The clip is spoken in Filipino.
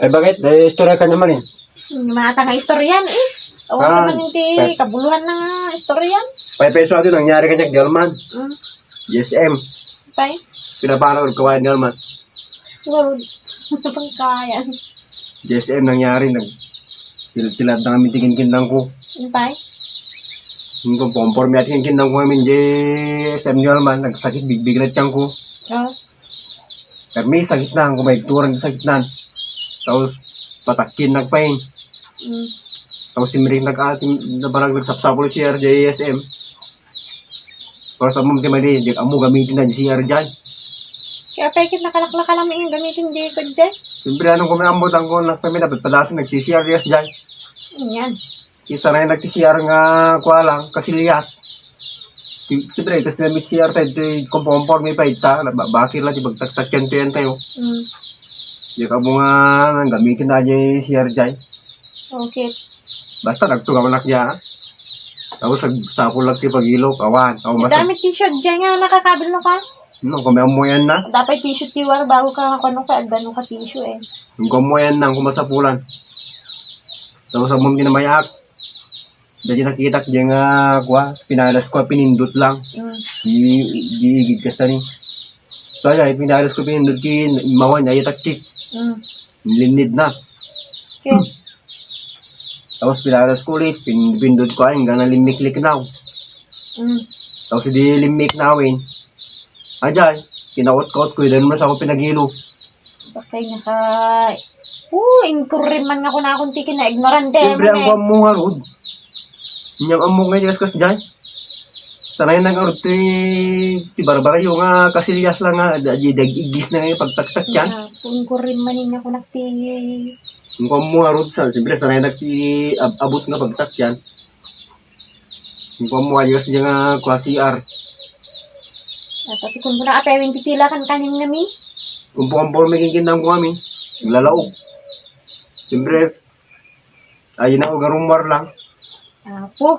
Ay bakit? Dahil istorya ka naman eh. Mata nga istoryan is. O naman hindi kabuluhan na istoryan. 5 peso ato nangyari kanya kay Alman. GSM. Tay. Pinapanaw ko kawain ni Alman. Wow. Pangkayan. GSM nangyari tilad na kami tingin-kindang ko. Tay. Hindi ko conforme at tingin-kindang ko kami GSM ni Alman. Nagsakit bigbigat siyang ko. Pero may sakit na, kung may turang sakit na. Tapos, patakin nagpain. Tapos si Mirik nag-ating na parang nagsapsapol si RJSM. Tapos ang mga mali, amo gamitin na si RJ. Kaya pekit nakalaklaka lang yung gamitin di ko dyan. Siyempre, anong kumamot ang ko nakpami, dapat palasin nagsisiyar yes dyan. Yan. Isa na yung nagsisiyar nga kuha lang, kasiliyas. Siyempre, tapos na may siyar tayo, kumpong may paita, bakit lang, ibagtaktak yan tayo. Di ka mo nga gamitin na dyan si RJ. Okay. Basta nagtugawanak niya. Tapos sakol lang ti pag-ilok, awan. Dami t-shirt dyan nga nakakabilo ka. No, kumamuyan na. Dapat t-shirt tiwar bago ka kano ka agdan ka tissue eh. Yung kumamuyan na, kumasapulan. Tapos ang mga kinamayak. Dahil nakita diyan nga, pinalas ko, pinindot lang. Di ka sa ni. So, ay, pinalas ko, pinindot ki, mawan, ay taktik. Linid na. Okay. Tapos pinalas ko ulit, pinindot ko ay, hanggang nalimik-lik na. Tapos di limik na awin. Ajay, kinakot-kaut ko, yun naman sa ako pinagilo. Bakay nga ka. Inkurim man ako na akong tikin na ignorante. Siyempre, ang mo nga, Rod. Inyang among nga yung kas dyan. Sanay na nga, Rod, ti barbara yung kasilyas lang nga, dag-igis na nga yung pagtaktak yan. Inkurim man ako nakti. Yung mo nga, Rod, siyempre, sanay na abot nga pagtak yan. Yung mo nga, yung nga, CR. Tapi kung muna apewin titila kan kanin nami. Kung po may kinkindang ko kami, naglalaog. Siyempre, ayun ako garumar lang. Apo.